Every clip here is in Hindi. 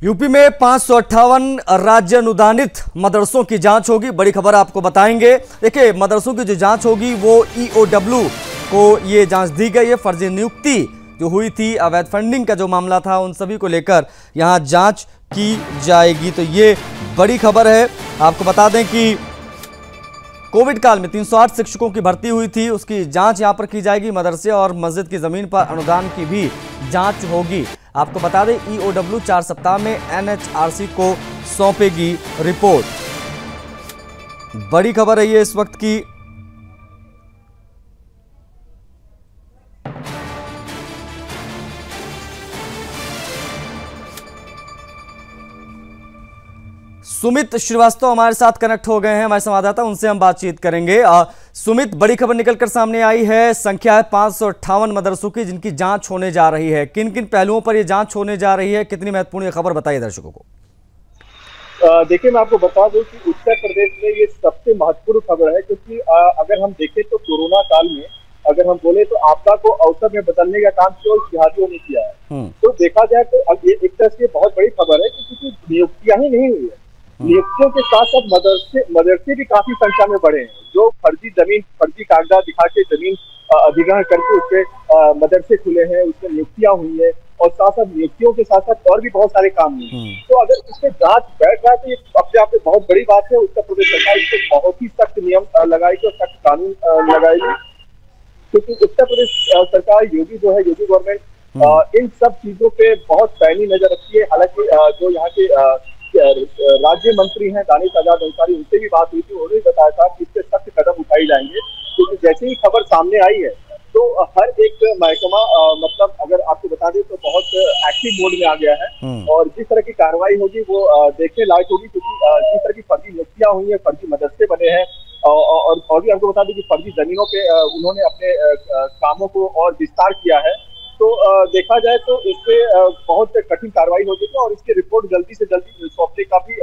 यूपी में 558 राज्य अनुदानित मदरसों की जांच होगी। बड़ी खबर आपको बताएंगे। देखिए, मदरसों की जो जांच होगी वो ईओडब्ल्यू को ये जांच दी गई है। फर्जी नियुक्ति जो हुई थी, अवैध फंडिंग का जो मामला था, उन सभी को लेकर यहां जांच की जाएगी। तो ये बड़ी खबर है। आपको बता दें कि कोविड काल में 308 शिक्षकों की भर्ती हुई थी, उसकी जांच यहां पर की जाएगी। मदरसे और मस्जिद की जमीन पर अनुदान की भी जांच होगी। आपको बता दें, ईओडब्ल्यू 4 सप्ताह में एनएचआरसी को सौंपेगी रिपोर्ट। बड़ी खबर है ये इस वक्त की। सुमित श्रीवास्तव हमारे साथ कनेक्ट हो गए हैं, हमारे संवाददाता, उनसे हम बातचीत करेंगे। सुमित, बड़ी खबर निकलकर सामने आई है। संख्या है 558 मदरसों की जिनकी जांच होने जा रही है। किन किन पहलुओं पर यह जांच होने जा रही है, कितनी महत्वपूर्ण ये खबर, बताइए दर्शकों को। देखिए, मैं आपको बता दूं कि उत्तर प्रदेश में ये सबसे महत्वपूर्ण खबर है, क्योंकि अगर हम देखें तो कोरोना काल में अगर हम बोले तो आपदा को अवसर में बदलने का काम केवल जिहादियों ने किया है। तो देखा जाए तो अब ये एक तरह से बहुत बड़ी खबर है, क्योंकि नियुक्तियां ही नहीं हुई है। नियुक्तियों के साथ साथ मदरसे भी काफी संख्या में बढ़े हैं, जो फर्जी कागजात दिखा के जमीन अधिग्रहण करके उससे मदरसे खुले हैं, उसमें नियुक्तियां हुई है, और साथ साथ नियुक्तियों के साथ साथ और भी बहुत सारे काम हुए हैं। तो अगर इसमें जांच बैठ रहा है तो ये अपने आप में बहुत बड़ी बात है। उत्तर प्रदेश सरकार इस पर बहुत ही सख्त नियम लगाएगी और सख्त कानून लगाएगी, क्योंकि उत्तर प्रदेश सरकार, योगी गवर्नमेंट इन सब चीजों पे बहुत पैनी नजर रखती है। हालांकि जो यहाँ के राज्य मंत्री हैं दानिश आजाद अंसारी, उनसे भी बात हुई थी, उन्होंने बताया था कि इस पे सख्त कदम उठाए जाएंगे। क्योंकि जैसे ही खबर सामने आई है तो हर एक महकमा मतलब अगर आपको बता दें तो बहुत एक्टिव मोड में आ गया है, और जिस तरह की कार्रवाई होगी वो देखने लायक होगी। क्योंकि जिस तरह की फर्जी नियुक्तियां हुई है, फर्जी मदरसे बने हैं, और भी आपको बता दें कि फर्जी जमीनों पे उन्होंने अपने कामों को और विस्तार किया है। तो देखा जाए तो इससे बहुत कठिन कार्रवाई हो जाएगी, और इसकी रिपोर्ट जल्दी से जल्दी सौंपने का भी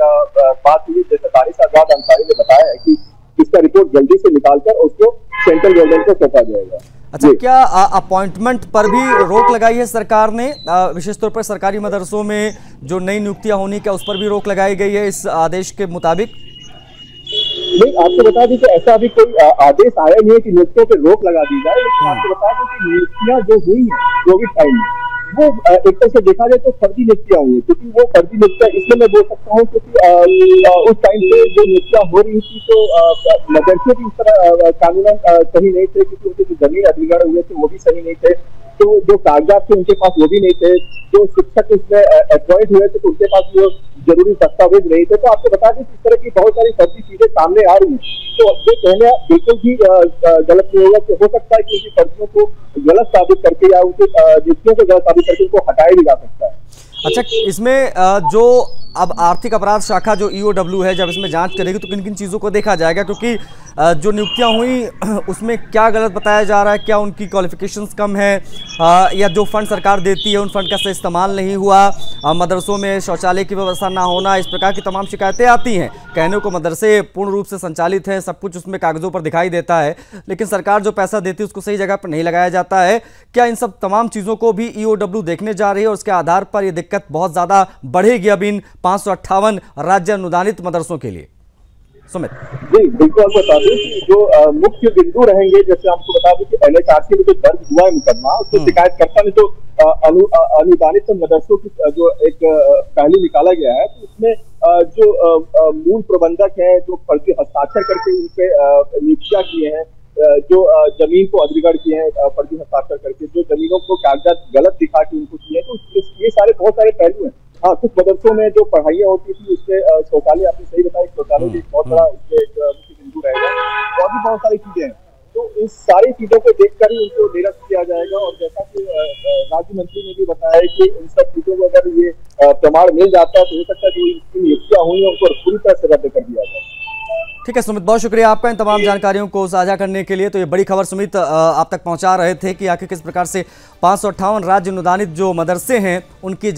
बात हुई। जैसे दानिश आजाद अंसारी ने बताया है कि इसका रिपोर्ट जल्दी से निकालकर उसको सेंट्रल गवर्नमेंट को सौंपा जाएगा। अच्छा, क्या अपॉइंटमेंट पर भी रोक लगाई है सरकार ने? विशेष तौर पर सरकारी मदरसों में जो नई नियुक्तियां होनी, क्या उस पर भी रोक लगाई गई है इस आदेश के मुताबिक? नहीं, आपको बता दें कि ऐसा अभी कोई आदेश आया नहीं है कि नियुक्तियों पर रोक लगा दी जाए। लेकिन आपको बता दें कि नियुक्तियां जो हुई हैं कोविड टाइम में, वो एक तरह से देखा जाए तो फर्जी नियुक्तियां हुई है। क्योंकि वो फर्जी नियुक्तियां इसलिए मैं बोल सकता हूँ क्योंकि उस टाइम पे जो नियुक्तियां हो रही थी तो मदरसे भी इस तरह कानूनन सही नहीं थे, क्योंकि उनके जो जमीन अधिग्रहण हुए थे वो भी सही नहीं थे। तो जो कागजात थे उनके पास वो भी नहीं थे। जो शिक्षक इसमें अपॉइंट हुए थे तो उनके पास वो जरूरी दस्तावेज नहीं थे। तो आपको बता दें इस तरह की बहुत सारी फर्जी चीजें सामने आ रही हैं। तो ये कहना बिल्कुल भी गलत नहीं होगा कि हो सकता है कि उनकी फर्जियों को गलत साबित करके या उनकी नियुक्तियों को गलत साबित करके उनको हटाया भी जा सकता है। अच्छा, इसमें जो अब आर्थिक अपराध शाखा जो ईओडब्ल्यू है, जब इसमें जांच करेगी तो किन किन चीज़ों को देखा जाएगा? क्योंकि जो नियुक्तियां हुई उसमें क्या गलत बताया जा रहा है? क्या उनकी क्वालिफिकेशंस कम है, या जो फंड सरकार देती है उन फंड का सही इस्तेमाल नहीं हुआ, मदरसों में शौचालय की व्यवस्था ना होना, इस प्रकार की तमाम शिकायतें आती हैं। कहने को मदरसे पूर्ण रूप से संचालित हैं, सब कुछ उसमें कागजों पर दिखाई देता है, लेकिन सरकार जो पैसा देती है उसको सही जगह पर नहीं लगाया जाता है। क्या इन सब तमाम चीज़ों को भी ईओडब्ल्यू देखने जा रही है, और उसके आधार पर यह दिक्कत बहुत ज़्यादा बढ़ेगी अब इन 558 राज्य अनुदानित मदरसों के लिए? सुमित जी, बिल्कुल आपको बता दूं कि जो मुख्य बिंदु रहेंगे, जैसे आपको बता दूं कि एनएचआरसी में जो दर्ज हुआ है मुकदमा, उसमें शिकायतकर्ता ने जो अनुदानित मदरसों की जो एक पहलू निकाला गया है, तो उसमें जो मूल प्रबंधक है, जो फर्जी हस्ताक्षर करके उनपे नियुक्तियां किए हैं, जो जमीन को अधिग्रहण किए हैं फर्जी हस्ताक्षर करके, जो जमीनों को कागजात गलत दिखा के उनको किए हैं, तो ये सारे बहुत सारे पहलू हैं। हाँ, कुछ मदरसों में जो पढ़ाइयाँ होती थी उससे शौचालय, आपने सही बताया, शौचालय भी बहुत बड़ा उसके एक मुख्य बिंदु रहेगा, और भी बहुत सारी चीजें हैं। तो इस सारी चीजों को देखकर ही उनको निरस्त किया जाएगा। और जैसा कि राज्य मंत्री ने भी बताया कि इन सब चीजों को अगर ये प्रमाण मिल जाता है तो हो सकता है कि इनकी नियुक्तियां हुई हैं उनको पूरी तरह से रद्द कर दिया जाए। ठीक है सुमित, बहुत शुक्रिया आपका इन तमाम जानकारियों को साझा करने के लिए। तो ये बड़ी खबर सुमित आप तक पहुंचा रहे थे कि आखिर किस प्रकार से 558 राज्य अनुदानित जो मदरसे हैं उनकी